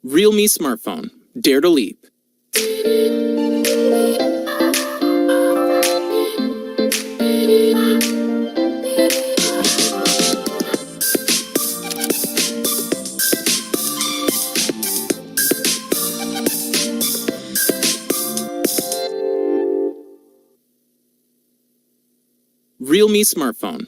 Realme smartphone. Dare to leap. Realme smartphone.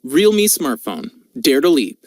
Realme smartphone. Dare to leap.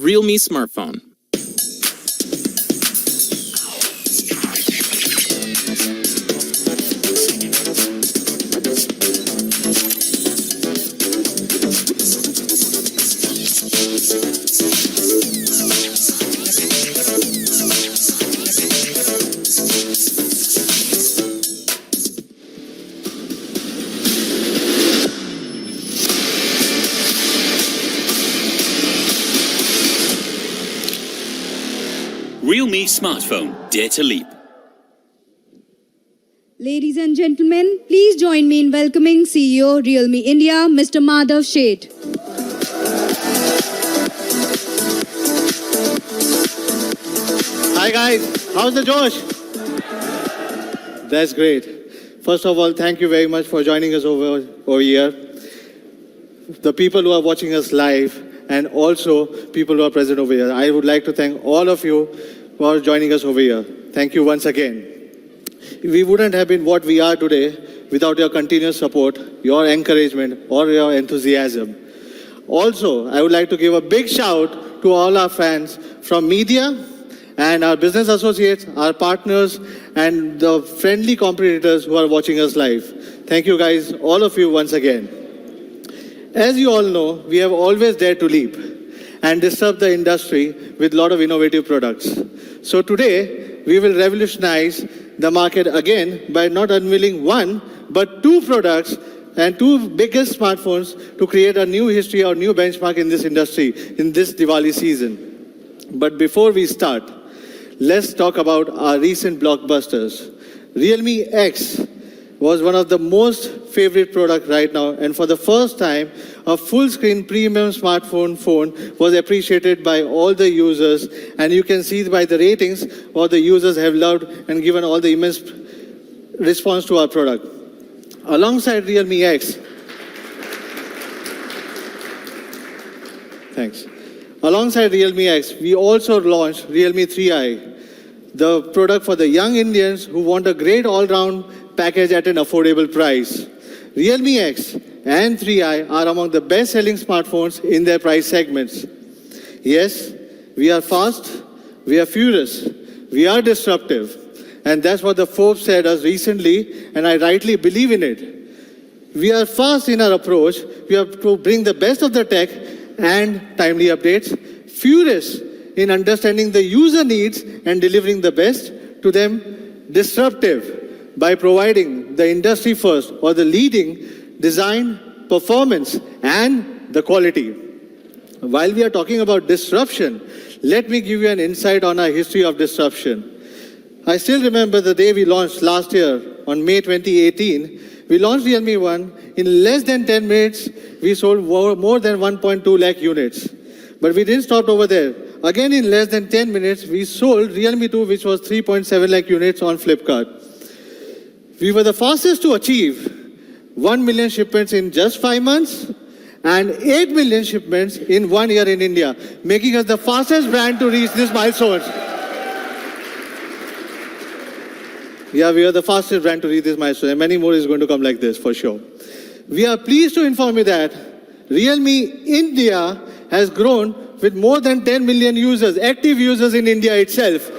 Realme smartphone. Realme smartphone. Dare to leap. Ladies and gentlemen, please join me in welcoming CEO Realme India, Mr. Madhav Sheth. Hi guys, how's the Josh? That's great. First of all, thank you very much for joining us over here. The people who are watching us live and also people who are present over here. I would like to thank all of you for joining us over here. Thank you once again. We wouldn't have been what we are today without your continuous support, your encouragement, or your enthusiasm. Also, I would like to give a big shout to all our fans from media and our business associates, our partners, and the friendly competitors who are watching us live. Thank you guys, all of you once again. As you all know, we have always dared to leap and disrupt the industry with a lot of innovative products. So today, we will revolutionize the market again by not unveiling one, but two products and two biggest smartphones to create a new history or new benchmark in this industry in this Diwali season. But before we start, let's talk about our recent blockbusters. Realme X was one of the most favorite products right now, and for the first time, a full-screen premium smartphone phone was appreciated by all the users, and you can see by the ratings what the users have loved and given all the immense response to our product. Alongside Realme X, thanks. Alongside Realme X, we also launched Realme 3i, the product for the young Indians who want a great all-round package at an affordable price. Realme X and 3i are among the best-selling smartphones in their price segments. Yes, we are fast, we are furious, we are disruptive. And that's what the Forbes said us recently, and I rightly believe in it. We are fast in our approach. We have to bring the best of the tech and timely updates. Furious in understanding the user needs and delivering the best to them. Disruptive by providing the industry first or the leading design, performance, and the quality. While we are talking about disruption, let me give you an insight on our history of disruption. I still remember the day we launched last year on May 2018. We launched Realme 1. In less than 10 minutes, we sold more than 1.2 lakh units. But we didn't stop over there. Again, in less than 10 minutes, we sold Realme 2, which was 3.7 lakh units on Flipkart. We were the fastest to achieve 1 million shipments in just 5 months and 8 million shipments in 1 year in India, making us the fastest brand to reach this milestone. Yeah, we are the fastest brand to reach this milestone, and many more is going to come like this for sure. We are pleased to inform you that Realme India has grown with more than 10 million users, active users in India itself.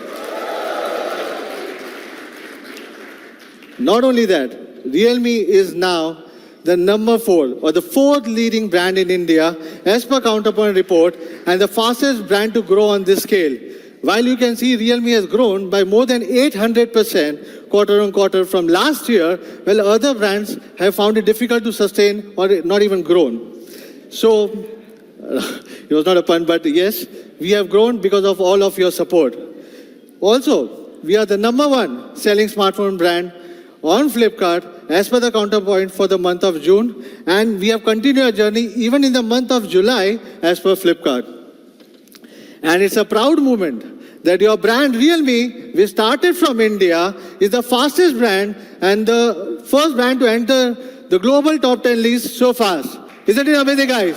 Not only that, Realme is now the number 4 or the 4th leading brand in India as per Counterpoint report and the fastest brand to grow on this scale. While you can see Realme has grown by more than 800% quarter on quarter from last year, while other brands have found it difficult to sustain or not even grown. So, it was not a pun, but yes, we have grown because of all of your support. Also, we are the number 1 selling smartphone brand on Flipkart as per the Counterpoint for the month of June, and we have continued our journey even in the month of July as per Flipkart. And it's a proud moment that your brand Realme, which started from India, is the fastest brand and the first brand to enter the global top 10 list so fast. Isn't it amazing, guys?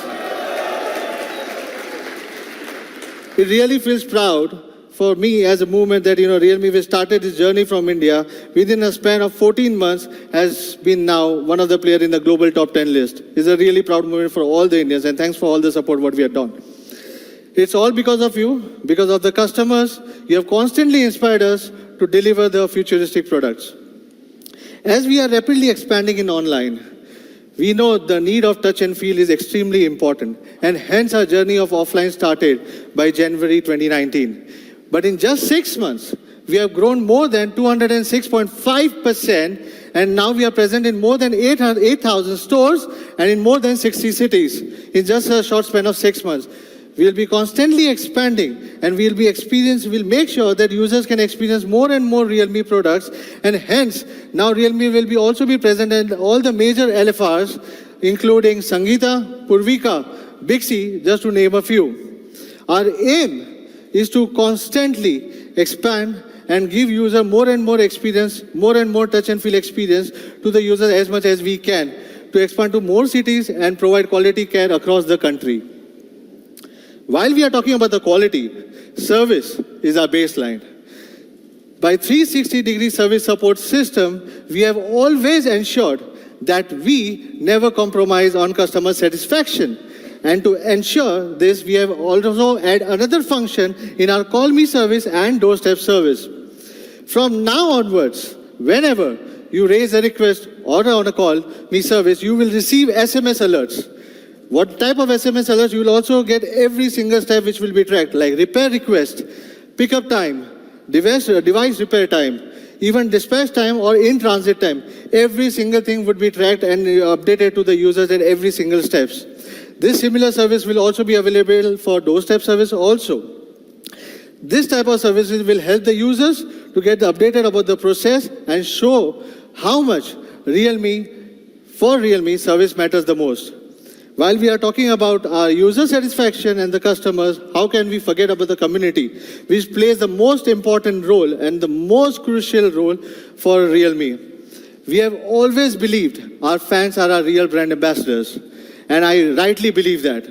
It really feels proud for me as a movement that, Realme, which started its journey from India, within a span of 14 months, has been now one of the players in the global top 10 list. It's a really proud moment for all the Indians, and thanks for all the support what we have done. It's all because of you, because of the customers. You have constantly inspired us to deliver the futuristic products. As we are rapidly expanding in online, we know the need of touch and feel is extremely important, and hence our journey of offline started by January 2019. But in just 6 months, we have grown more than 206.5%, and now we are present in more than 8,000 stores and in more than 60 cities in just a short span of 6 months. We'll be constantly expanding, and we'll make sure that users can experience more and more Realme products, and hence now Realme will also be present in all the major LFRs, including Sangeeta, Purvika, Bixi, just to name a few. Our aim is to constantly expand and give user more and more experience, more and more touch and feel experience to the users as much as we can, to expand to more cities and provide quality care across the country. While we are talking about the quality, service is our baseline. By 360-degree service support system, we have always ensured that we never compromise on customer satisfaction. And to ensure this, we have also added another function in our Call Me service and doorstep service. From now onwards, whenever you raise a request or on a Call Me service, you will receive SMS alerts. What type of SMS alerts? You will also get every single step which will be tracked, like repair request, pickup time, device repair time, even dispatch time or in transit time. Every single thing would be tracked and updated to the users at every single steps. This similar service will also be available for doorstep service also. This type of services will help the users to get updated about the process and show how much Realme service matters the most. While we are talking about our user satisfaction and the customers, how can we forget about the community, which plays the most important role and the most crucial role for Realme. We have always believed our fans are our real brand ambassadors, and I rightly believe that.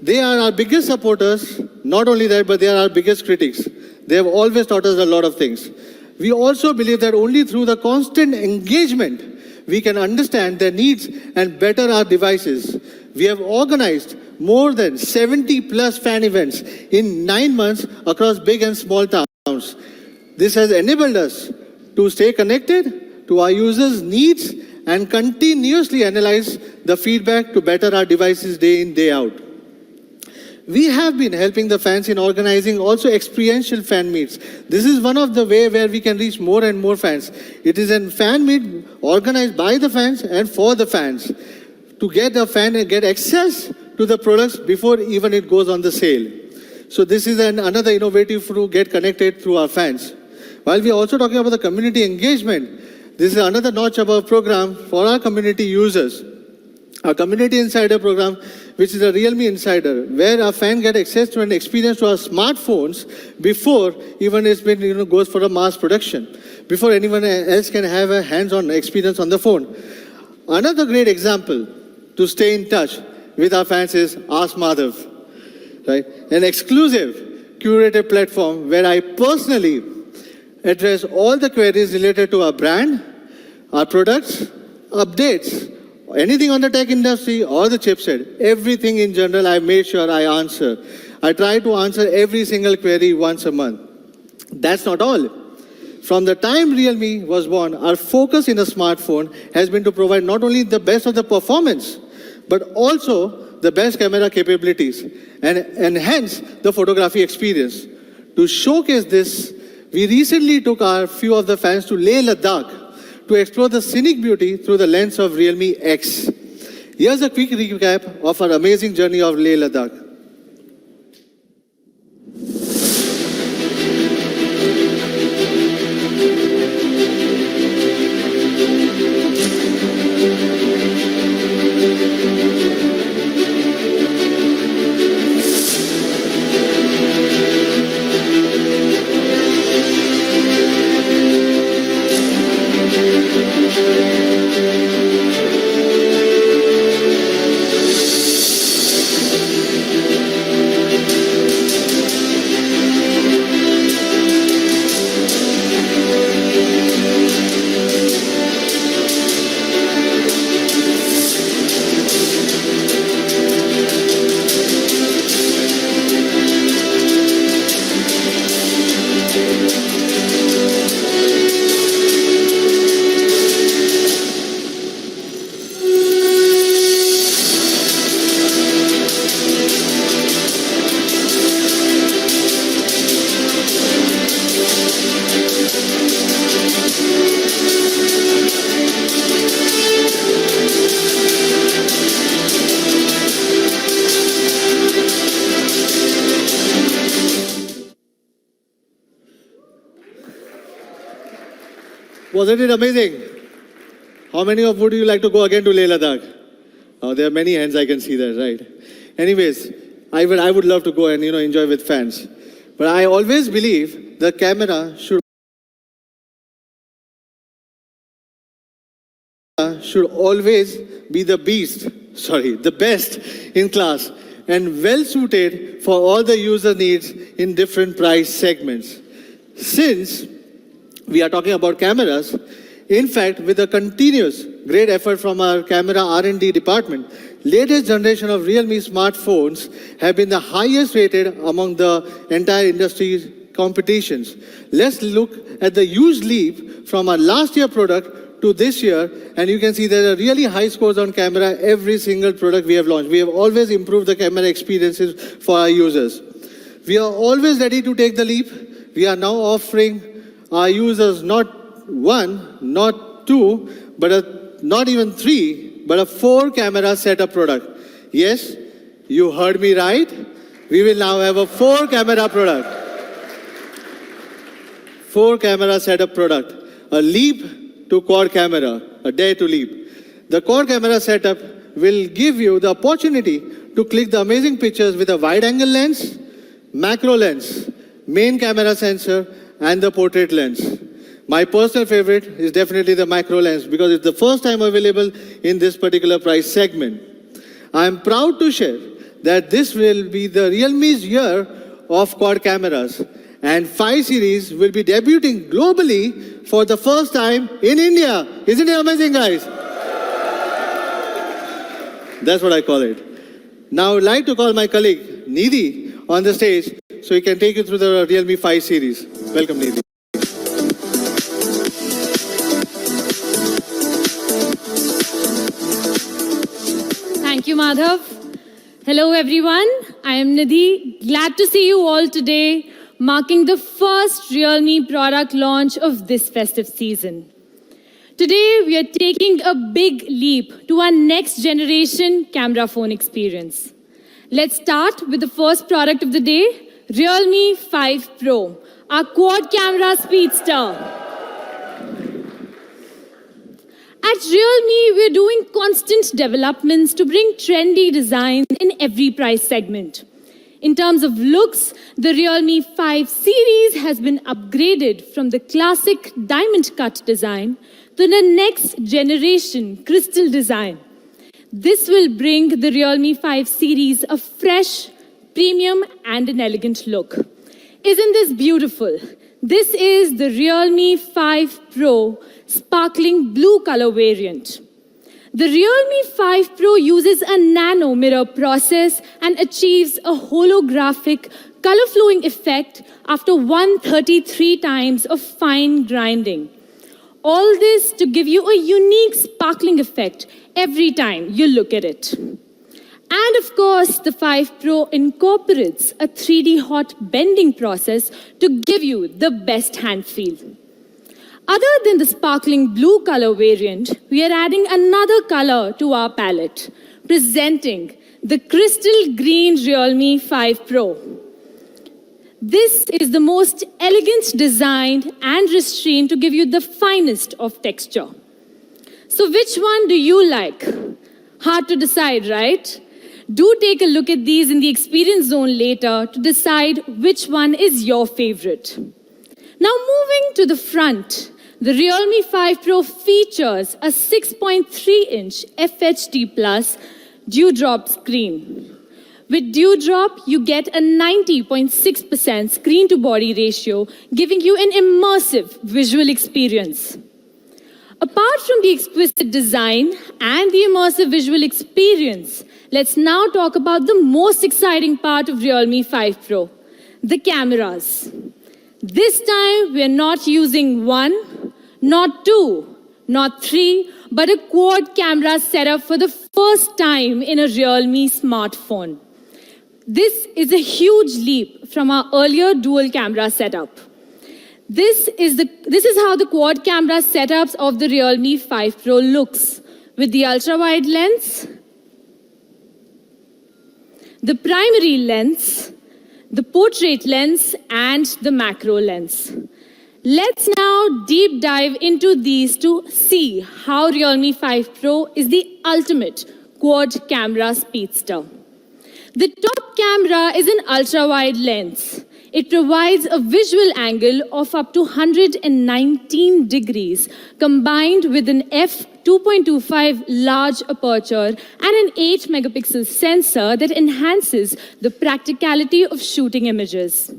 They are our biggest supporters, not only that, but they are our biggest critics. They have always taught us a lot of things. We also believe that only through the constant engagement, we can understand their needs and better our devices. We have organized more than 70 plus fan events in 9 months across big and small towns. This has enabled us to stay connected to our users' needs and continuously analyze the feedback to better our devices day in, day out. We have been helping the fans in organizing also experiential fan meets. This is one of the ways where we can reach more and more fans. It is a fan meet organized by the fans and for the fans to get a fan and get access to the products before even it goes on the sale. So this is another innovative to get connected through our fans. While we are also talking about the community engagement, this is another notch above program for our community users. Our Community Insider program, which is a Realme Insider, where our fan get access to an experience to our smartphones before even it's been goes for a mass production, before anyone else can have a hands-on experience on the phone. Another great example to stay in touch with our fans is Ask Madhav, right? An exclusive curated platform where I personally address all the queries related to our brand, our products, updates, anything on the tech industry or the chipset, everything in general, I made sure I answer. I try to answer every single query once a month. That's not all. From the time Realme was born, our focus in a smartphone has been to provide not only the best of the performance, but also the best camera capabilities and enhance the photography experience. To showcase this, we recently took our few of the fans to Leh Ladakh to explore the scenic beauty through the lens of Realme X. Here's a quick recap of our amazing journey of Leh Ladakh. Wasn't it amazing? How many of would you like to go again to Leh Ladakh? Oh, there are many hands, I can see that, right? Anyways, I would love to go and enjoy with fans. But I always believe the camera should always be the best in class and well suited for all the user needs in different price segments. Since we are talking about cameras, In fact, with a continuous great effort from our camera R&D department, latest generation of Realme smartphones have been the highest rated among the entire industry competitions. Let's look at the huge leap from our last year product to this year, and you can see there are really high scores on camera every single product we have launched. We have always improved the camera experiences for our users. We are always ready to take the leap. We are now offering our users not one, not two, but not even three, but a 4-camera setup product. Yes, you heard me right. We will now have a 4-camera product. 4-camera setup product. A leap to quad camera, a dare to leap. The quad camera setup will give you the opportunity to click the amazing pictures with a wide-angle lens, macro lens, main camera sensor, and the portrait lens. My personal favorite is definitely the macro lens because it's the first time available in this particular price segment. I am proud to share that this will be the Realme's year of quad cameras, and 5 series will be debuting globally for the first time in India. Isn't it amazing, guys? That's what I call it. Now I would like to call my colleague Nidhi on the stage so he can take you through the Realme 5 series. Welcome, Nidhi. Thank you, Madhav. Hello, everyone. I am Nidhi. Glad to see you all today, marking the first Realme product launch of this festive season. Today, we are taking a big leap to our next generation camera phone experience. Let's start with the first product of the day, Realme 5 Pro, our quad camera speedster. At Realme, we're doing constant developments to bring trendy designs in every price segment. In terms of looks, the Realme 5 series has been upgraded from the classic diamond cut design to the next generation crystal design. This will bring the Realme 5 series a fresh, premium, and an elegant look. Isn't this beautiful? This is the Realme 5 Pro sparkling blue color variant. The Realme 5 Pro uses a nano mirror process and achieves a holographic color flowing effect after 133 times of fine grinding. All this to give you a unique sparkling effect every time you look at it. And of course, the 5 Pro incorporates a 3D hot bending process to give you the best hand feel. Other than the sparkling blue color variant, we are adding another color to our palette, presenting the crystal green Realme 5 Pro. This is the most elegant design and restraint to give you the finest of texture. So which one do you like? Hard to decide, right? Do take a look at these in the experience zone later to decide which one is your favorite. Now moving to the front, the Realme 5 Pro features a 6.3-inch FHD Plus dewdrop screen. With dewdrop, you get a 90.6% screen-to-body ratio, giving you an immersive visual experience. Apart from the exquisite design and the immersive visual experience, let's now talk about the most exciting part of Realme 5 Pro, the cameras. This time, we're not using one, not two, not three, but a quad camera setup for the first time in a Realme smartphone. This is a huge leap from our earlier dual camera setup. This is how the quad camera setups of the Realme 5 Pro looks, with the ultra-wide lens, the primary lens, the portrait lens, and the macro lens. Let's now deep dive into these to see how Realme 5 Pro is the ultimate quad camera speedster. The top camera is an ultra-wide lens. It provides a visual angle of up to 119 degrees, combined with an f2.25 large aperture and an 8-megapixel sensor that enhances the practicality of shooting images.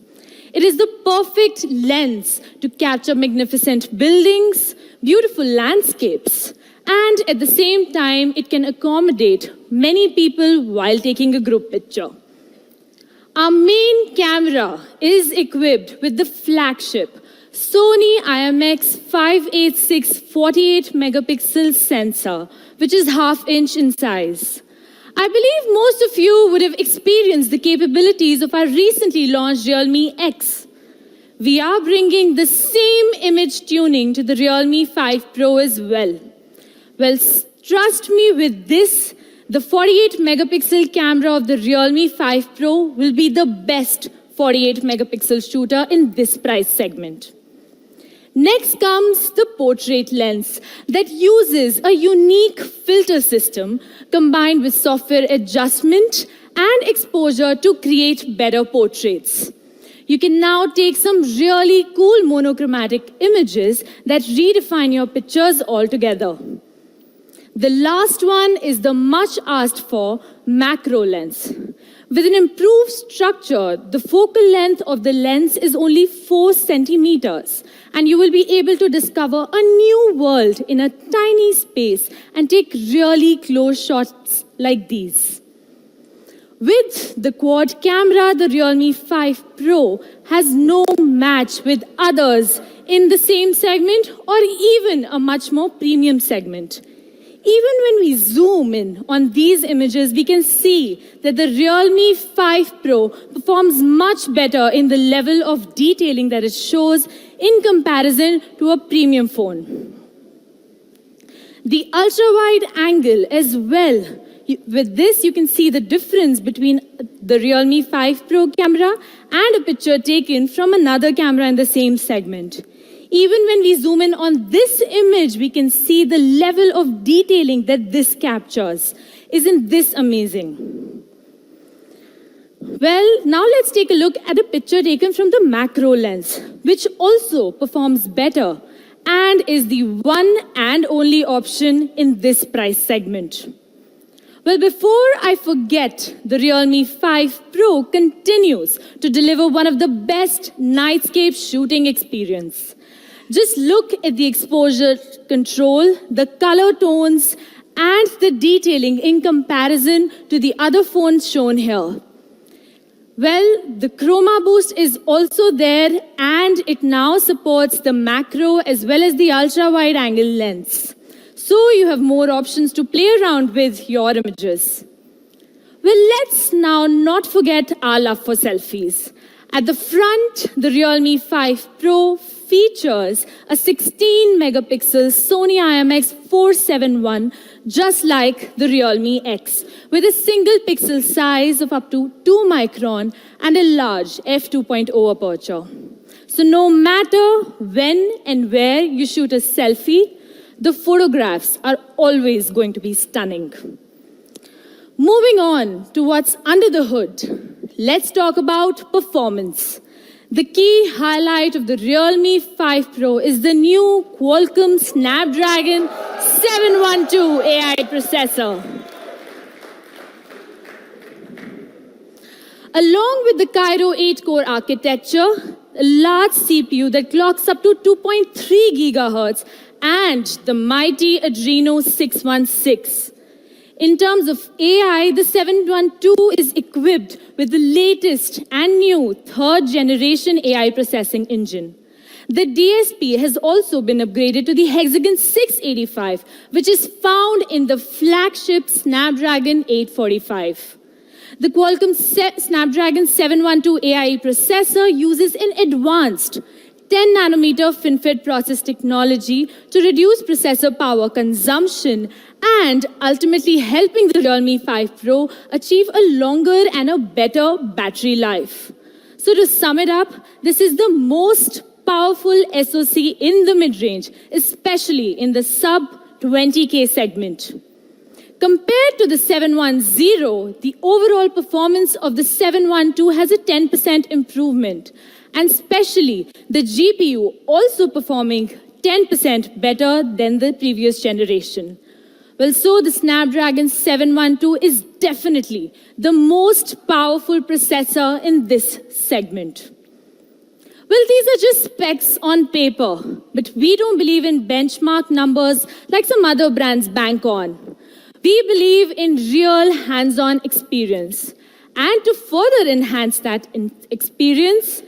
It is the perfect lens to capture magnificent buildings, beautiful landscapes, and at the same time, it can accommodate many people while taking a group picture. Our main camera is equipped with the flagship Sony IMX586 48 megapixel sensor, which is half-inch in size. I believe most of you would have experienced the capabilities of our recently launched Realme X. We are bringing the same image tuning to the Realme 5 Pro as well. Well, trust me with this, the 48 megapixel camera of the Realme 5 Pro will be the best 48 megapixel shooter in this price segment. Next comes the portrait lens that uses a unique filter system combined with software adjustment and exposure to create better portraits. You can now take some really cool monochromatic images that redefine your pictures altogether. The last one is the much asked for macro lens. With an improved structure, the focal length of the lens is only 4 centimeters, and you will be able to discover a new world in a tiny space and take really close shots like these. With the quad camera, the Realme 5 Pro has no match with others in the same segment or even a much more premium segment. Even when we zoom in on these images, we can see that the Realme 5 Pro performs much better in the level of detailing that it shows in comparison to a premium phone. The ultra-wide angle as well. With this, you can see the difference between the Realme 5 Pro camera and a picture taken from another camera in the same segment. Even when we zoom in on this image, we can see the level of detailing that this captures. Isn't this amazing? Well, now let's take a look at a picture taken from the macro lens, which also performs better and is the one and only option in this price segment. Well, before I forget, the Realme 5 Pro continues to deliver one of the best nightscape shooting experience. Just look at the exposure control, the color tones, and the detailing in comparison to the other phones shown here. Well, the chroma boost is also there, and it now supports the macro as well as the ultra-wide angle lens. So you have more options to play around with your images. Well, let's now not forget our love for selfies. At the front, the Realme 5 Pro features a 16 megapixel Sony IMX471, just like the Realme X, with a single pixel size of up to 2 micron and a large f2.0 aperture. So no matter when and where you shoot a selfie, the photographs are always going to be stunning. Moving on to what's under the hood, let's talk about performance. The key highlight of the Realme 5 Pro is the new Qualcomm Snapdragon 712 AI processor. Along with the Cairo 8-core architecture, a large CPU that clocks up to 2.3 gigahertz, and the mighty Adreno 616. In terms of AI, the 712 is equipped with the latest and new third-generation AI processing engine. The DSP has also been upgraded to the Hexagon 685, which is found in the flagship Snapdragon 845. The Qualcomm Snapdragon 712 AI processor uses an advanced 10-nanometer FinFET process technology to reduce processor power consumption and ultimately helping the Realme 5 Pro achieve a longer and a better battery life. So to sum it up, this is the most powerful SoC in the mid-range, especially in the sub-20K segment. Compared to the 710, the overall performance of the 712 has a 10% improvement, and especially the GPU also performing 10% better than the previous generation. Well, so the Snapdragon 712 is definitely the most powerful processor in this segment. Well, these are just specs on paper, but we don't believe in benchmark numbers like some other brands bank on. We believe in real hands-on experience. And to further enhance that experience,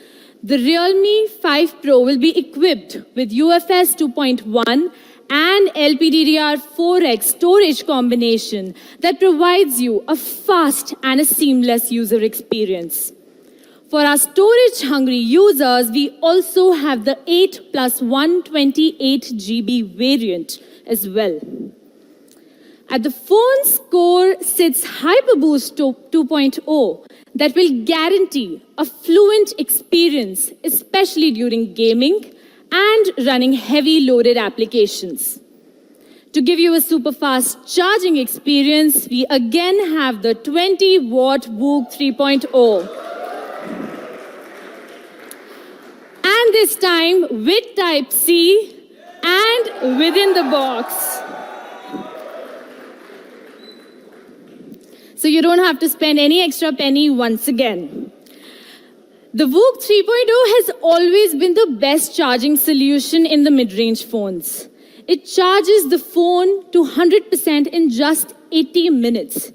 the Realme 5 Pro will be equipped with UFS 2.1 and LPDDR4X storage combination that provides you a fast and a seamless user experience. For our storage-hungry users, we also have the 8 plus 128 GB variant as well. At the phone's core sits HyperBoost 2.0 that will guarantee a fluent experience, especially during gaming and running heavy loaded applications. To give you a super fast charging experience, we again have the 20-watt VOOC 3.0. And this time with Type-C and within the box. So you don't have to spend any extra penny once again. The VOOC 3.0 has always been the best charging solution in the mid-range phones. It charges the phone to 100% in just 80 minutes.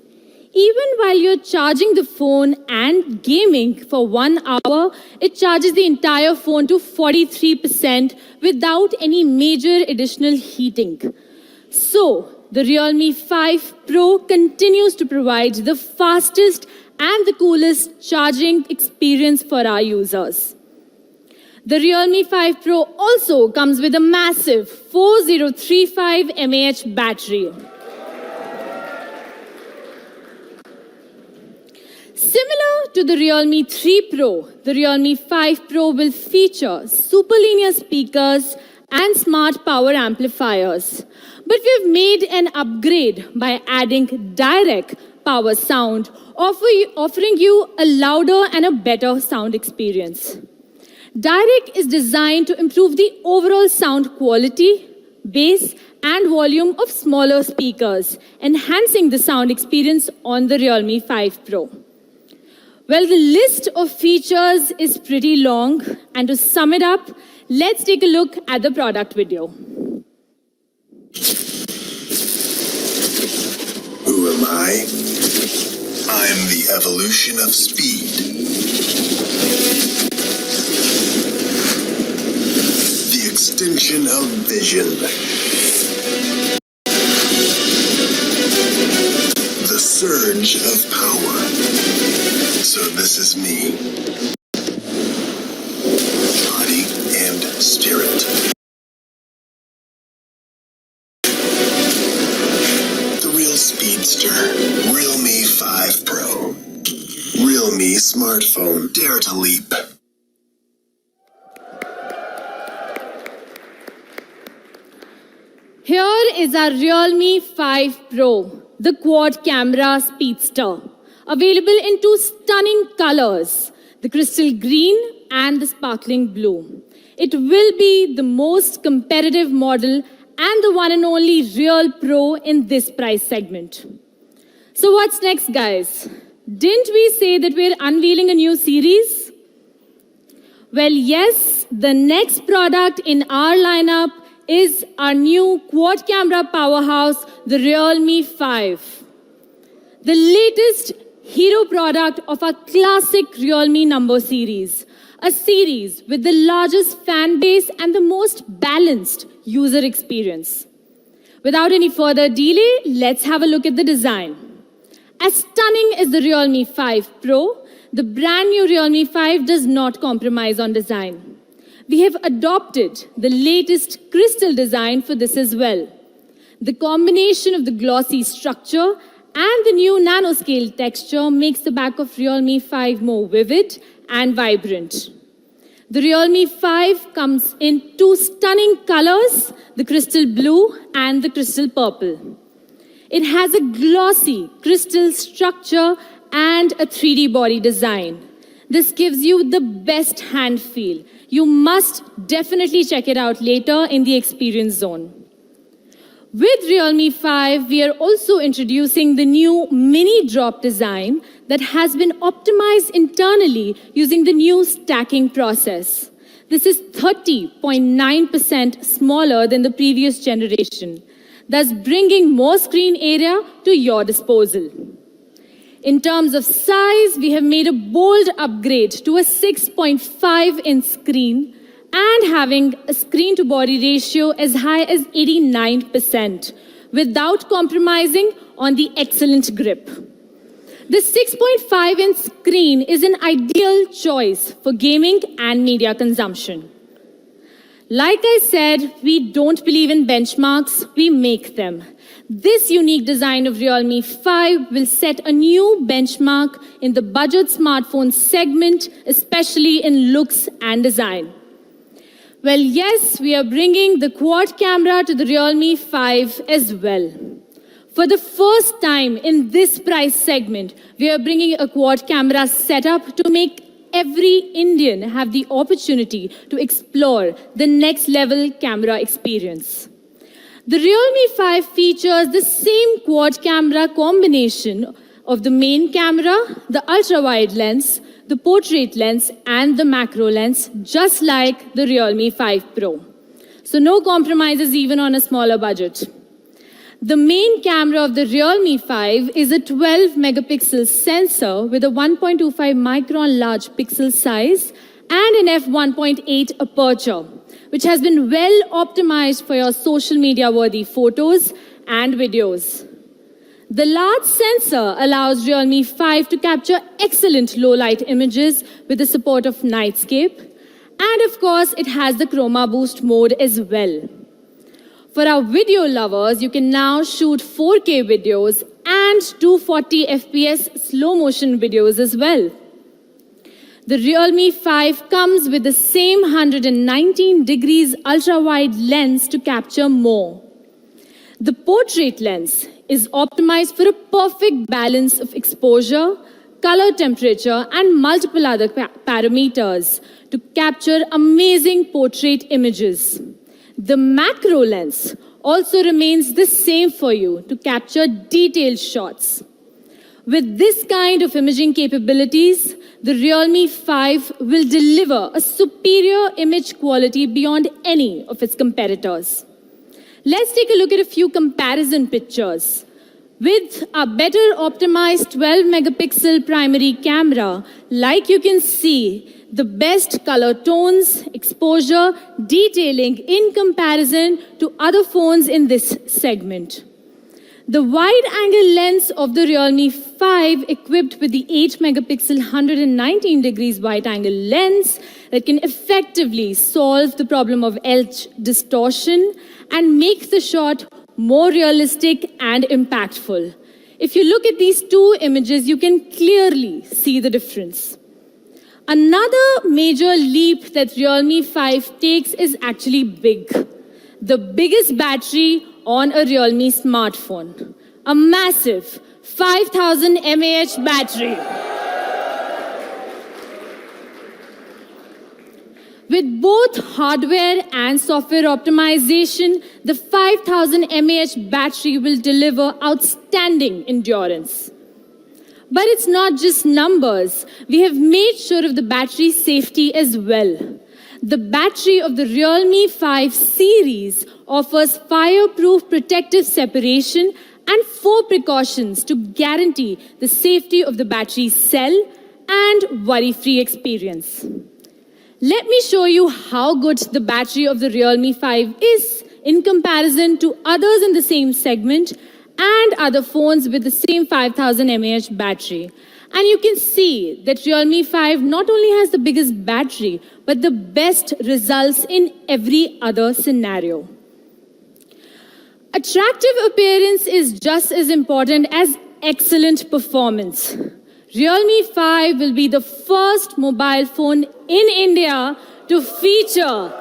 Even while you're charging the phone and gaming for 1 hour, it charges the entire phone to 43% without any major additional heating. So, the Realme 5 Pro continues to provide the fastest and the coolest charging experience for our users. The Realme 5 Pro also comes with a massive 4035 mAh battery. Similar to the Realme 3 Pro, the Realme 5 Pro will feature super linear speakers and smart power amplifiers. But we've made an upgrade by adding direct power sound, offering you a louder and a better sound experience. Direct is designed to improve the overall sound quality, bass, and volume of smaller speakers, enhancing the sound experience on the Realme 5 Pro. Well, the list of features is pretty long, and to sum it up, let's take a look at the product video. Who am I? I'm the evolution of speed. The extension of vision. The surge of power. So this is me. Body and spirit. The real speedster. Realme 5 Pro. Realme smartphone. Dare to leap. Here is our Realme 5 Pro, the quad camera speedster, available in two stunning colors, the crystal green and the sparkling blue. It will be the most competitive model and the one and only real pro in this price segment. So what's next, guys? Didn't we say that we're unveiling a new series? Well, yes, the next product in our lineup is our new quad camera powerhouse, the Realme 5. The latest hero product of our classic Realme number series. A series with the largest fan base and the most balanced user experience. Without any further delay, let's have a look at the design. As stunning as the Realme 5 Pro, the brand new Realme 5 does not compromise on design. We have adopted the latest crystal design for this as well. The combination of the glossy structure and the new nanoscale texture makes the back of Realme 5 more vivid and vibrant. The Realme 5 comes in two stunning colors, the crystal blue and the crystal purple. It has a glossy crystal structure and a 3D body design. This gives you the best hand feel. You must definitely check it out later in the experience zone. With Realme 5, we are also introducing the new mini drop design that has been optimized internally using the new stacking process. This is 30.9% smaller than the previous generation, thus bringing more screen area to your disposal. In terms of size, we have made a bold upgrade to a 6.5-inch screen and having a screen-to-body ratio as high as 89%, without compromising on the excellent grip. The 6.5-inch screen is an ideal choice for gaming and media consumption. Like I said, we don't believe in benchmarks, we make them. This unique design of Realme 5 will set a new benchmark in the budget smartphone segment, especially in looks and design. Well, yes, we are bringing the quad camera to the Realme 5 as well. For the first time in this price segment, we are bringing a quad camera setup to make every Indian have the opportunity to explore the next level camera experience. The Realme 5 features the same quad camera combination of the main camera, the ultra-wide lens, the portrait lens, and the macro lens, just like the Realme 5 Pro. So no compromises even on a smaller budget. The main camera of the Realme 5 is a 12-megapixel sensor with a 1.25 micron large pixel size and an f1.8 aperture, which has been well optimized for your social media-worthy photos and videos. The large sensor allows Realme 5 to capture excellent low-light images with the support of Nightscape. And of course, it has the Chroma Boost mode as well. For our video lovers, you can now shoot 4K videos and 240 FPS slow-motion videos as well. The Realme 5 comes with the same 119 degrees ultra-wide lens to capture more. The portrait lens is optimized for a perfect balance of exposure, color temperature, and multiple other parameters to capture amazing portrait images. The macro lens also remains the same for you to capture detailed shots. With this kind of imaging capabilities, the Realme 5 will deliver a superior image quality beyond any of its competitors. Let's take a look at a few comparison pictures. With a better optimized 12-megapixel primary camera, like you can see, the best color tones, exposure, detailing in comparison to other phones in this segment. The wide-angle lens of the Realme 5 equipped with the 8-megapixel 119 degrees wide-angle lens that can effectively solve the problem of edge distortion and make the shot more realistic and impactful. If you look at these two images, you can clearly see the difference. Another major leap that Realme 5 takes is actually big. The biggest battery on a Realme smartphone. A massive 5000 mAh battery. With both hardware and software optimization, the 5000 mAh battery will deliver outstanding endurance. But it's not just numbers. We have made sure of the battery safety as well. The battery of the Realme 5 series offers fireproof protective separation and 4 precautions to guarantee the safety of the battery cell and worry-free experience. Let me show you how good the battery of the Realme 5 is in comparison to others in the same segment and other phones with the same 5000 mAh battery. And you can see that Realme 5 not only has the biggest battery, but the best results in every other scenario. Attractive appearance is just as important as excellent performance. Realme 5 will be the first mobile phone in India to feature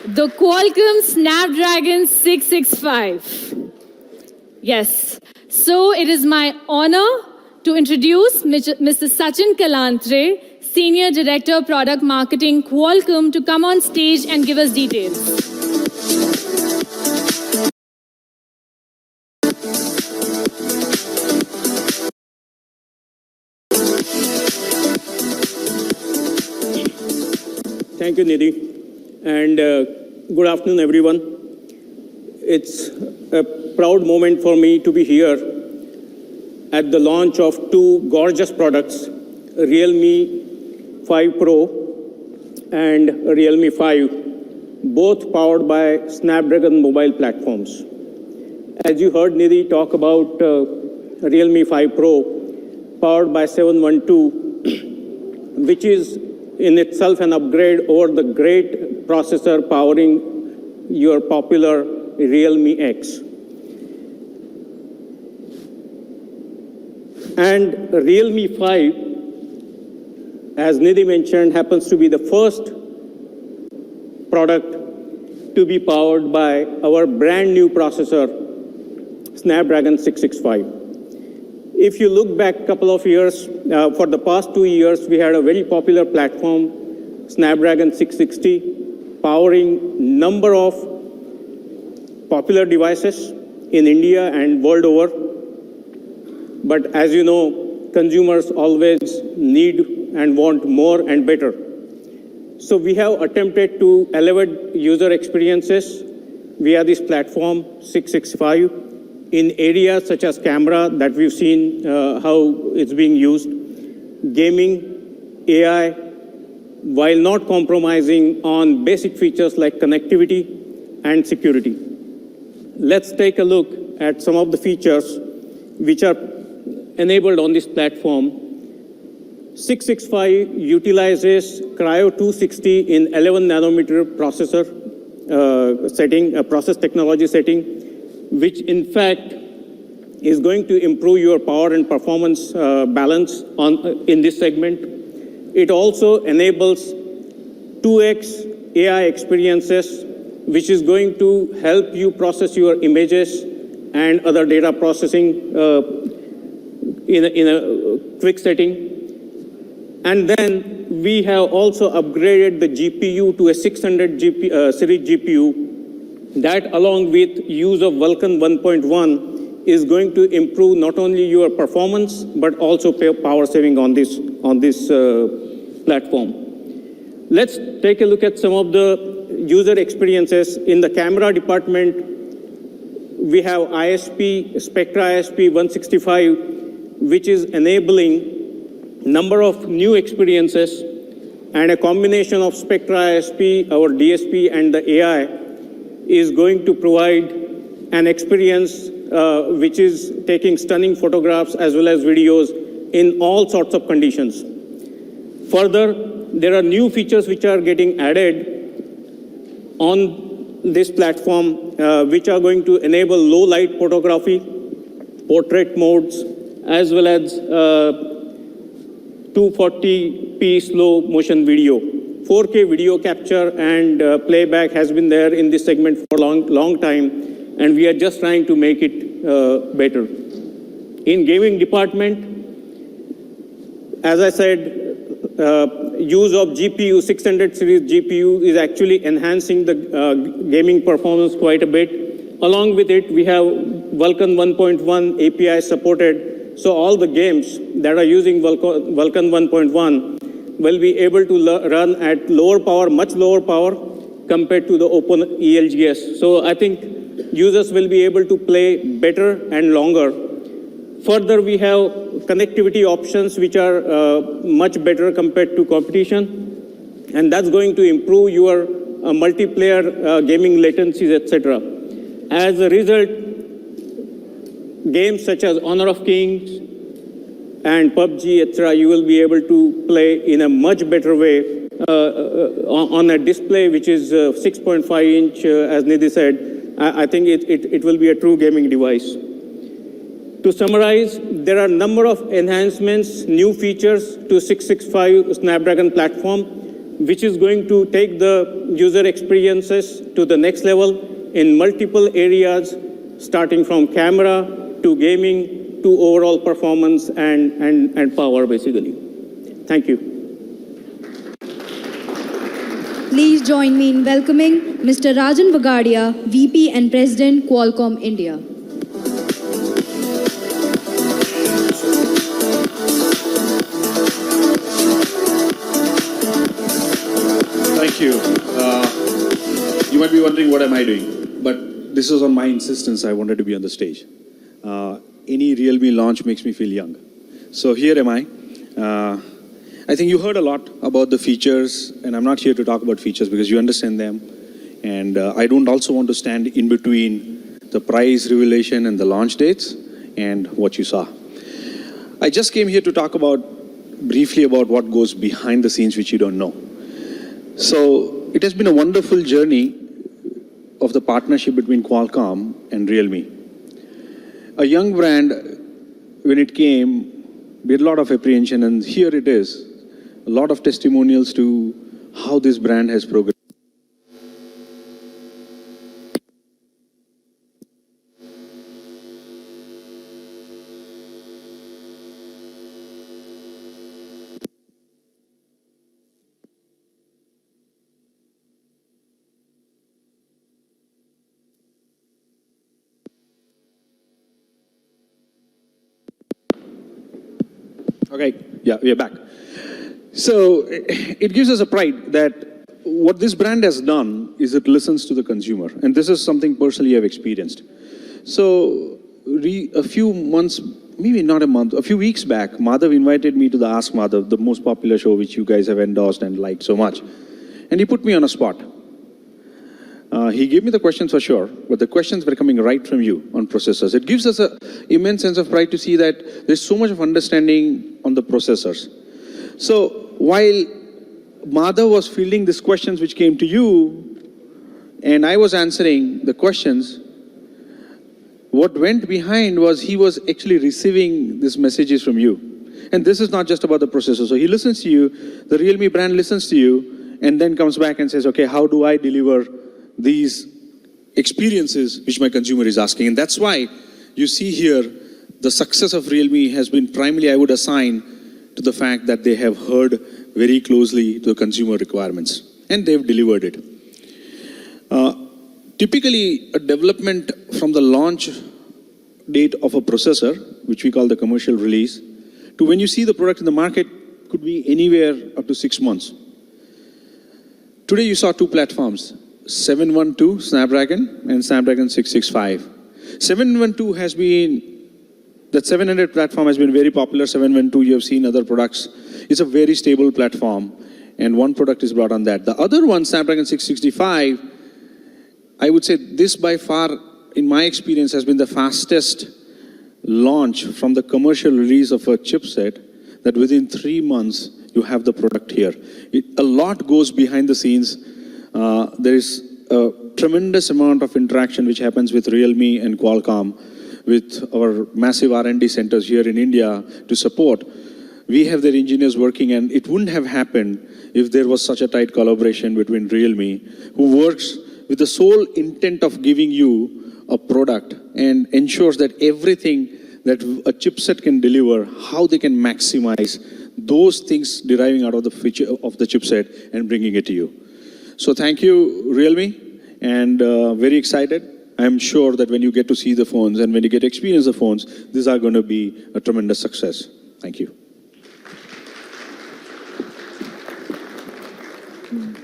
the Qualcomm Snapdragon 665. Yes, so it is my honor to introduce Mr. Sachin Kalantre, Senior Director Product Marketing, Qualcomm, to come on stage and give us details. Thank you, Nidhi. And good afternoon, everyone. It's a proud moment for me to be here at the launch of two gorgeous products, Realme 5 Pro and Realme 5, both powered by Snapdragon mobile platforms. As you heard Nidhi talk about Realme 5 Pro, powered by 712, which is in itself an upgrade over the great processor powering your popular Realme X. And Realme 5, as Nidhi mentioned, happens to be the first product to be powered by our brand new processor, Snapdragon 665. If you look back a couple of years, for the past 2 years, we had a very popular platform, Snapdragon 660, powering number of popular devices in India and world over. But as you know, consumers always need and want more and better. So we have attempted to elevate user experiences via this platform, 665, in areas such as camera that we've seen how it's being used, gaming, AI, while not compromising on basic features like connectivity and security. Let's take a look at some of the features which are enabled on this platform. 665 utilizes Cryo 260 in 11 nanometer processor setting, process technology setting, which in fact is going to improve your power and performance balance in this segment. It also enables 2x AI experiences, which is going to help you process your images and other data processing in a quick setting. And then we have also upgraded the GPU to a 600 series GPU that, along with use of Vulkan 1.1, is going to improve not only your performance but also power saving on this platform. Let's take a look at some of the user experiences. In the camera department, we have ISP, Spectra ISP 165, which is enabling number of new experiences, and a combination of Spectra ISP, our DSP, and the AI is going to provide an experience which is taking stunning photographs as well as videos in all sorts of conditions. Further, there are new features which are getting added on this platform, which are going to enable low light photography, portrait modes, as well as 240p slow motion video. 4K video capture and playback has been there in this segment for a long time, and we are just trying to make it better. In gaming department, as I said, use of GPU, 600 series GPU is actually enhancing the gaming performance quite a bit. Along with it, we have Vulkan 1.1 API supported, so all the games that are using Vulkan 1.1 will be able to run at lower power, much lower power compared to the open ELGS. So I think users will be able to play better and longer. Further, we have connectivity options which are much better compared to competition, and that's going to improve your multiplayer gaming latencies, etc. As a result, games such as Honor of Kings and PUBG, etc., you will be able to play in a much better way on a display which is 6.5 inch, as Nidhi said. I think it will be a true gaming device. To summarize, there are a number of enhancements, new features to 665 Snapdragon platform, which is going to take the user experiences to the next level in multiple areas, starting from camera to gaming to overall performance and power, basically. Thank you. Please join me in welcoming Mr. Rajan Bagadia, VP and President, Qualcomm India. Thank what am I doing? But this was on my insistence, I wanted to be on the stage. Any Realme launch makes me feel young. So here am I. I think you heard a lot about the features, and I'm not here to talk about features because you understand them. And I don't also want to stand in between the price revelation and the launch dates and what you saw. I just came here to talk briefly about what goes behind the scenes which you don't know. So it has been a wonderful journey of the partnership between Qualcomm and Realme. A young brand, when it came, we had a lot of apprehension, and here it is, a lot of testimonials to how this brand has progressed. Okay, yeah, we are back. So it gives us a pride that what this brand has done is it listens to the consumer. And this is something personally I've experienced. So a few months, maybe not a month, a few weeks back, Madhav invited me to the Ask Madhav, the most popular show which you guys have endorsed and liked so much. And he put me on a spot. He gave me the questions for sure, but the questions were coming right from you on processors. It gives us an immense sense of pride to see that there's so much of understanding on the processors. So while Madhav was fielding these questions which came to you, and I was answering the questions, what went behind was he was actually receiving these messages from you. And this is not just about the processor. So he listens to you, the Realme brand listens to you, and then comes back and says, okay, how do I deliver these experiences which my consumer is asking? And that's why you see here the success of Realme has been primarily, I would assign, to the fact that they have heard very closely to the consumer requirements, and they've delivered it. Typically, a development from the launch date of a processor, which we call the commercial release, to when you see the product in the market could be anywhere up to 6 months. Today you saw two platforms, 712 Snapdragon and Snapdragon 665. 712 has been, that 700 platform has been very popular. 712, you have seen other products. It's a very stable platform, and one product is brought on that. The other one, Snapdragon 665, I would say this by far, in my experience, has been the fastest launch from the commercial release of a chipset, that within 3 months, you have the product here. A lot goes behind the scenes. There is a tremendous amount of interaction which happens with Realme and Qualcomm, with our massive R&D centers here in India to support. We have their engineers working, and it wouldn't have happened if there was such a tight collaboration between Realme, who works with the sole intent of giving you a product and ensures that everything that a chipset can deliver, how they can maximize those things deriving out of the feature of the chipset and bringing it to you. So thank you, Realme, and very excited. I'm sure that when you get to see the phones and when you get to experience the phones, these are going to be a tremendous success. Thank you.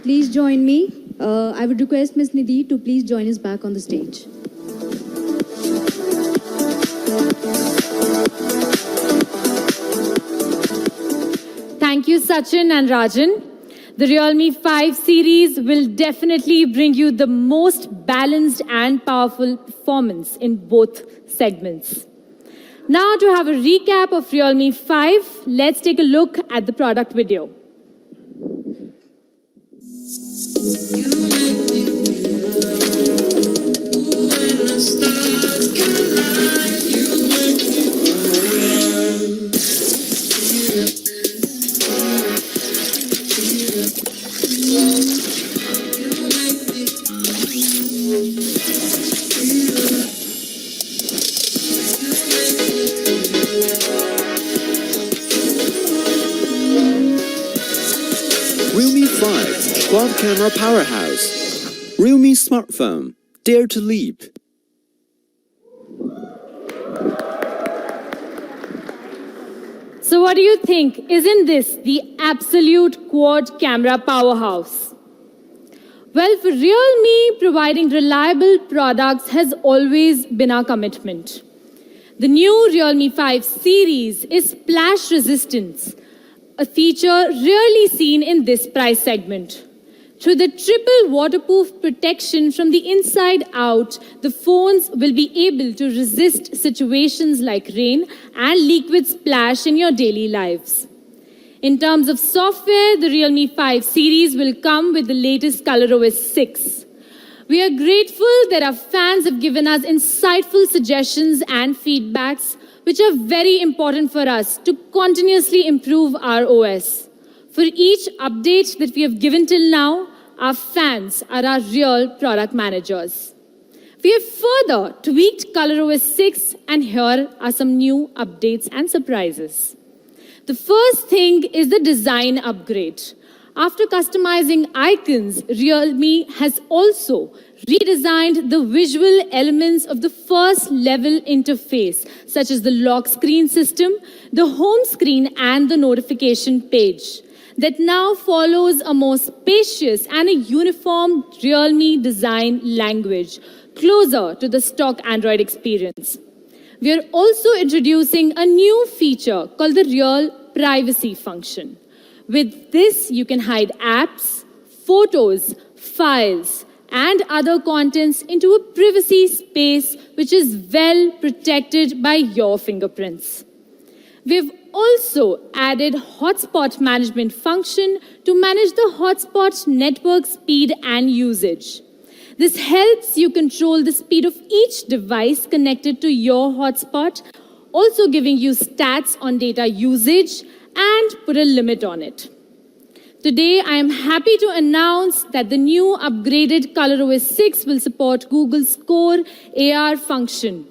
Please join me. I would request Ms. Nidhi to please join us back on the stage. Thank you, Sachin and Rajan. The Realme 5 series will definitely bring you the most balanced and powerful performance in both segments. Now, to have a recap of Realme 5, let's take a look at the product video. Realme 5 Quad Camera Powerhouse. Realme Smartphone. Dare to leap. So what do you think? Isn't this the absolute quad camera powerhouse? Well, for Realme, providing reliable products has always been our commitment. The new Realme 5 series is splash resistance, a feature rarely seen in this price segment. Through the triple waterproof protection from the inside out, the phones will be able to resist situations like rain and liquid splash in your daily lives. In terms of software, the Realme 5 series will come with the latest ColorOS 6. We are grateful that our fans have given us insightful suggestions and feedbacks, which are very important for us to continuously improve our OS. For each update that we have given till now, our fans are our real product managers. We have further tweaked ColorOS 6, and here are some new updates and surprises. The first thing is the design upgrade. After customizing icons, Realme has also redesigned the visual elements of the first level interface, such as the lock screen system, the home screen, and the notification page, that now follows a more spacious and a uniform Realme design language, closer to the stock Android experience. We are also introducing a new feature called the Real Privacy function. With this, you can hide apps, photos, files, and other contents into a privacy space which is well protected by your fingerprints. We've also added hotspot management function to manage the hotspot network speed and usage. This helps you control the speed of each device connected to your hotspot, also giving you stats on data usage and put a limit on it. Today, I am happy to announce that the new upgraded ColorOS 6 will support Google's Core AR function.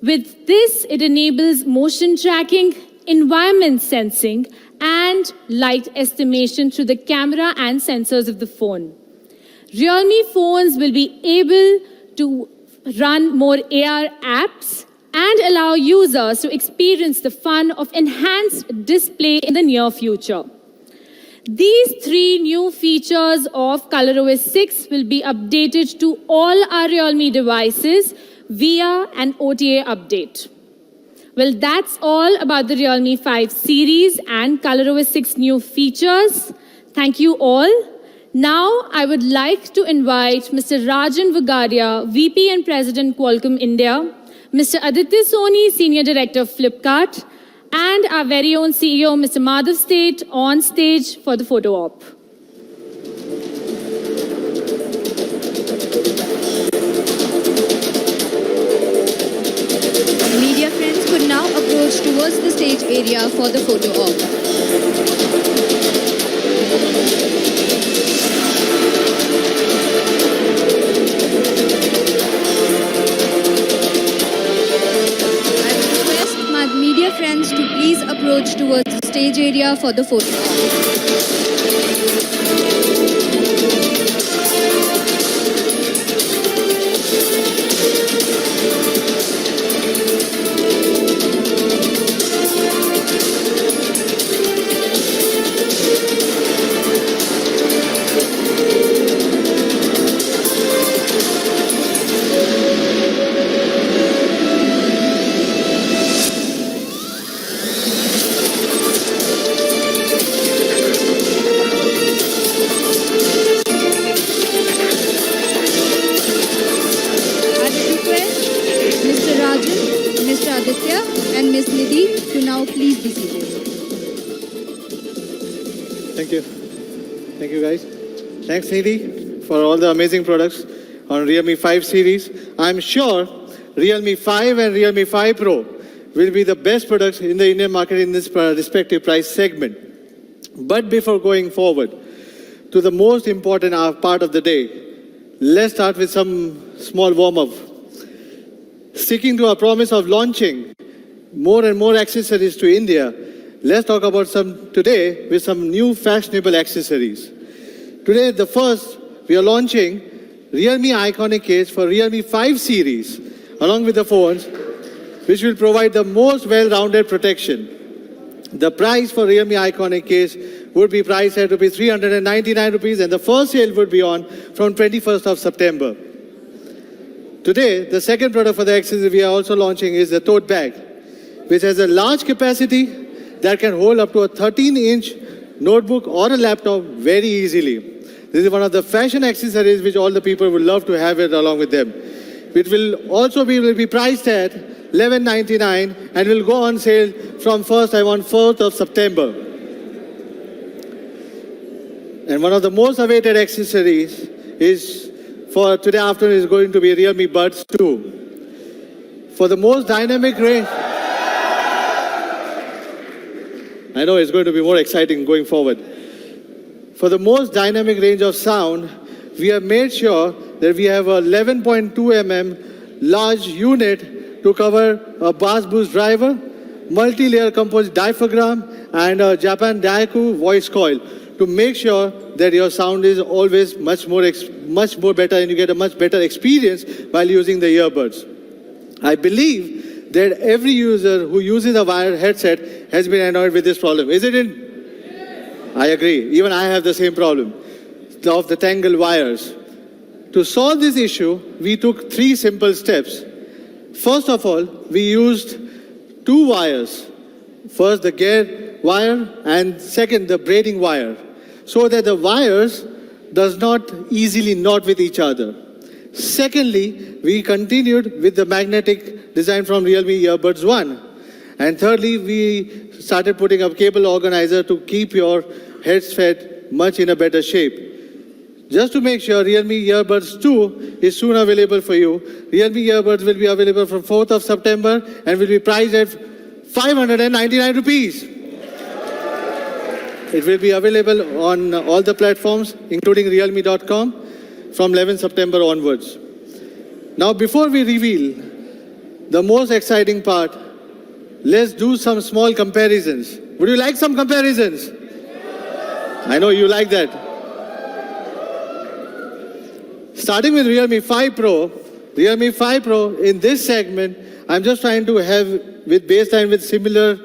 With this, it enables motion tracking, environment sensing, and light estimation through the camera and sensors of the phone. Realme phones will be able to run more AR apps and allow users to experience the fun of enhanced display in the near future. These three new features of ColorOS 6 will be updated to all our Realme devices via an OTA update. Well, that's all about the Realme 5 series and ColorOS 6 new features. Thank you all. Now, I would like to invite Mr. Rajan Vagadia, VP and President Qualcomm India, Mr. Aditya Soni, Senior Director of Flipkart, and our very own CEO, Mr. Madhav State, on stage for the photo op. Media friends could now approach towards the stage area for the photo op. I would request my media friends to please approach towards the stage area for the photo op. And Ms. Nidhi to now please be seated. Thank you. Thank you, guys. Thanks, Nidhi, for all the amazing products on Realme 5 series. I'm sure Realme 5 and Realme 5 Pro will be the best products in the Indian market in this respective price segment. But before going forward to the most important part of the day, let's start with some small warm-up. Sticking to our promise of launching more and more accessories to India, let's talk about some today with some new fashionable accessories. Today, the first, we are launching Realme iconic case for Realme 5 series, along with the phones, which will provide the most well-rounded protection. The price for Realme Iconic case would be priced at rupees 399 rupees, and the first sale would be on from 21st of September. Today, the second product for the accessory we are also launching is the tote bag, which has a large capacity that can hold up to a 13-inch notebook or a laptop very easily. This is one of the fashion accessories which all the people would love to have it along with them. It will also be priced at $11.99 and will go on sale from 4th of September. And one of the most awaited accessories is for today afternoon is going to be Realme Buds 2. For the most dynamic range, I know it's going to be more exciting going forward. For the most dynamic range of sound, we have made sure that we have a 11.2 mm large unit to cover a bass boost driver, multi-layer composite diaphragm, and a Japan Daiku voice coil to make sure that your sound is always much more better and you get a much better experience while using the earbuds. I believe that every user who uses a wired headset has been annoyed with this problem. Is it in? I agree. Even I have the same problem of the tangled wires. To solve this issue, we took 3 simple steps. First of all, we used 2 wires. First, the gear wire, and second, the braiding wire, so that the wires does not easily knot with each other. Secondly, we continued with the magnetic design from Realme Earbuds 1. And thirdly, we started putting a cable organizer to keep your headset much in a better shape. Just to make sure, Realme Earbuds 2 is soon available for you. Realme Earbuds will be available from 4th of September and will be priced at 599 rupees. It will be available on all the platforms, including realme.com, from 11 September onwards. Now, before we reveal the most exciting part, let's do some small comparisons. Would you like some comparisons? I know you like that. Starting with Realme 5 Pro. Realme 5 Pro, in this segment, I'm just trying to have with baseline with similar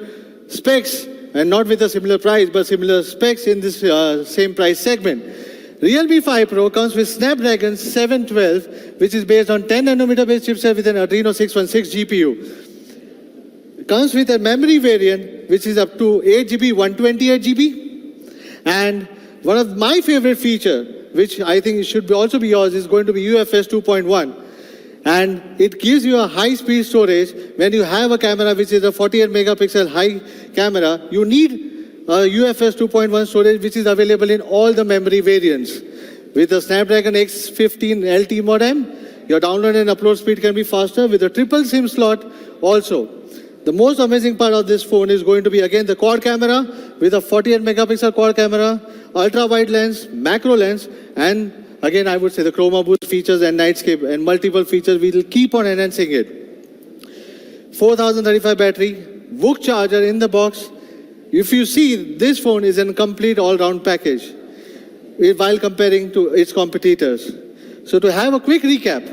specs, and not with a similar price, but similar specs in this same price segment. Realme 5 Pro comes with Snapdragon 712, which is based on 10 nanometer based chipset with an Adreno 616 GPU. It comes with a memory variant, which is up to 8 GB, 128 GB. And one of my favorite feature, which I think should also be yours, is going to be UFS 2.1. And it gives you a high-speed storage. When you have a camera which is a 48 megapixel high camera, you need a UFS 2.1 storage, which is available in all the memory variants. With the Snapdragon X15 LT modem, your download and upload speed can be faster with a triple SIM slot also. The most amazing part of this phone is going to be again the quad camera with a 48 megapixel quad camera, ultra-wide lens, macro lens, and again, I would say the chroma boost features and nightscape and multiple features, we will keep on enhancing it. 4035 battery, VOOC charger in the box. If you see, this phone is a complete all-round package while comparing to its competitors. So to have a quick recap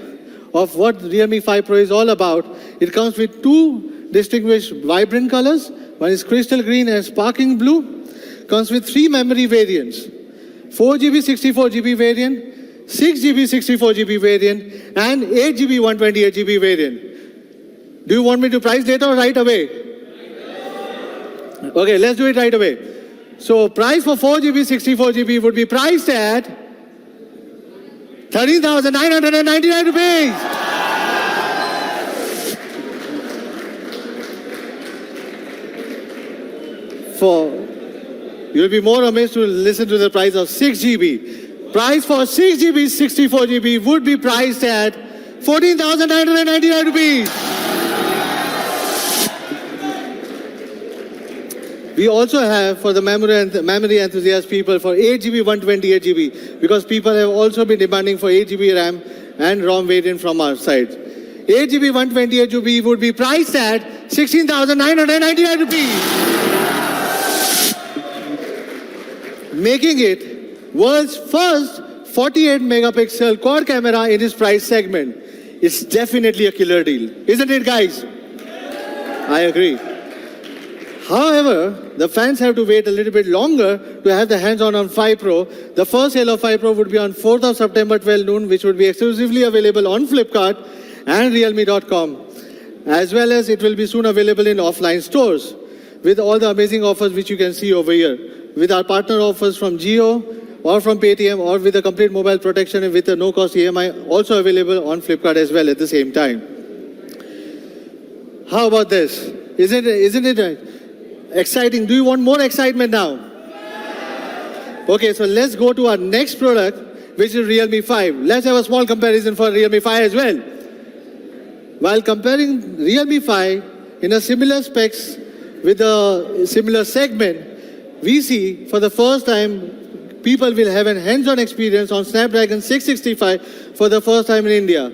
of what Realme 5 Pro is all about, it comes with 2 distinguished vibrant colors. One is crystal green and sparkling blue. Comes with 3 memory variants. 4GB 64GB variant, 6GB 64GB variant, and 8GB 128GB variant. Do you want me to price later or right away? Okay, let's do it right away. So price for 4GB 64GB would be priced at 13,999 rupees. You'll be more amazed to listen to the price of 6GB. Price for 6GB 64GB would be priced at 14,999 rupees. We also have for the memory enthusiast people for 8GB 128GB, because people have also been demanding for 8GB RAM and ROM variant from our side. 8GB 128GB would be priced at 16,999 rupees. Making it world's first 48 megapixel quad camera in its price segment. It's definitely a killer deal. Isn't it, guys? I agree. However, the fans have to wait a little bit longer to have the hands-on on 5 Pro. The first sale of 5 Pro would be on 4th of September, 12 noon, which would be exclusively available on Flipkart and realme.com. As well as it will be soon available in offline stores with all the amazing offers which you can see over here. With our partner offers from Jio or from Paytm or with a complete mobile protection and with a no-cost EMI also available on Flipkart as well at the same time. How about this? Isn't it exciting? Do you want more excitement now? Okay, so let's go to our next product, which is Realme 5. Let's have a small comparison for Realme 5 as well. While comparing Realme 5 in a similar specs with a similar segment, we see for the first time people will have a hands-on experience on Snapdragon 665 for the first time in India.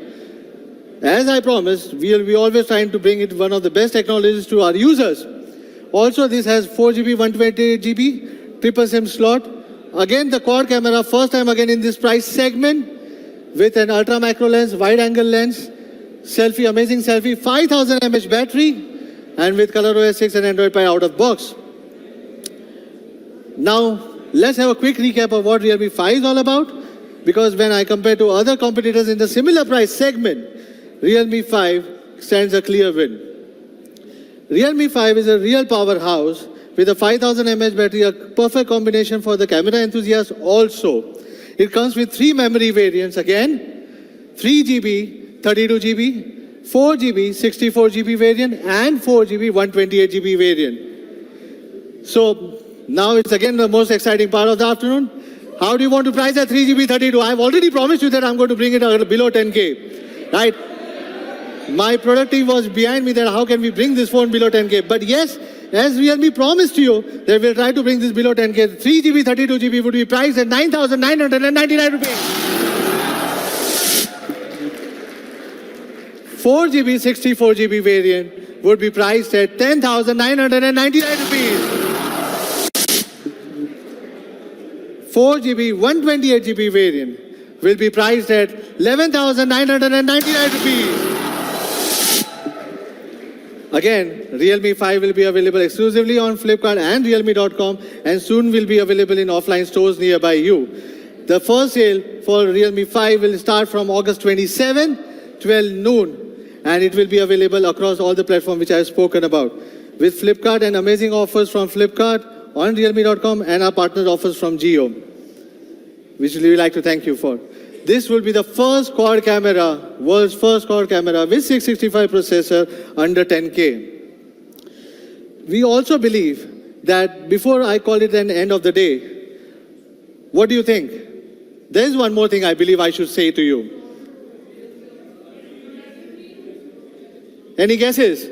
As I promised, we will be always trying to bring it one of the best technologies to our users. Also, this has 4GB, 128GB, triple SIM slot. Again, the quad camera, first time again in this price segment with an ultra macro lens, wide angle lens, selfie, amazing selfie, 5000 mAh battery, and with ColorOS 6 and Android Pie out of box. Now, let's have a quick recap of what Realme 5 is all about, because when I compare to other competitors in the similar price segment, Realme 5 stands a clear win. Realme 5 is a real powerhouse with a 5000 mAh battery, a perfect combination for the camera enthusiasts also. It comes with 3 memory variants again, 3GB, 32GB, 4GB, 64GB variant, and 4GB, 128GB variant. So now it's again the most exciting part of the afternoon. How do you want to price that 3GB 32? I've already promised you that I'm going to bring it below 10K, right? My product team was behind me that how can we bring this phone below 10K? But yes, as Realme promised to you, that we'll try to bring this below 10K. 3GB, 32GB would be priced at 9,999 rupees. 4GB, 64GB variant would be priced at 10,999 rupees. 4GB, 128GB variant will be priced at 11,999 rupees. Again, Realme 5 will be available exclusively on Flipkart and realme.com and soon will be available in offline stores nearby you. The first sale for Realme 5 will start from August 27, 12 noon, and it will be available across all the platforms which I have spoken about. With Flipkart and amazing offers from Flipkart on realme.com and our partner offers from Jio, which we would like to thank you for. This will be the first quad camera, world's first quad camera with 665 processor under 10K. We also believe that before I call it an end of the day, what do you think? There is one more thing I believe I should say to you. Any guesses?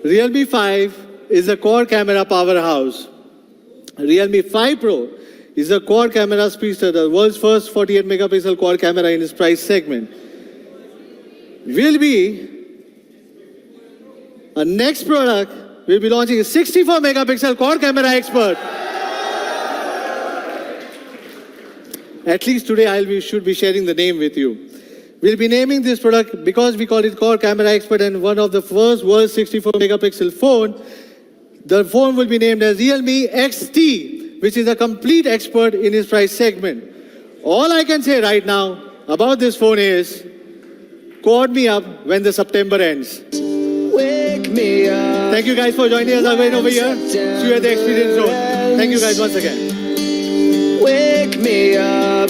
Realme 5 is a quad camera powerhouse. Realme 5 Pro is a quad camera speedster, the world's first 48 megapixel quad camera in its price segment. Will be a next product, we'll be launching a 64 megapixel quad camera expert. At least today should be sharing the name with you. We'll be naming this product because we call it quad camera expert and one of the first world's 64 megapixel phone. The phone will be named as Realme XT, which is a complete expert in its price segment. All I can say right now about this phone is, call me up when the September ends. Wake me up. Thank you guys for joining us again over here. See you at the Experience Zone. Thank you guys once again. Wake me up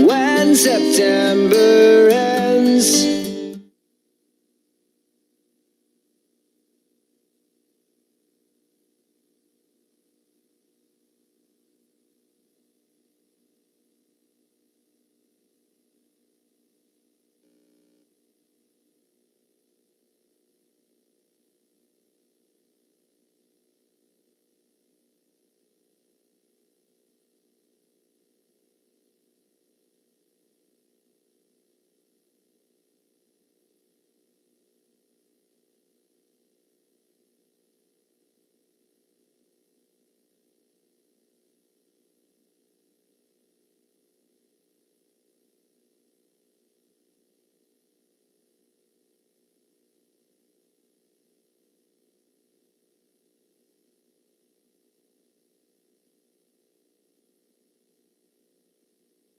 when September ends.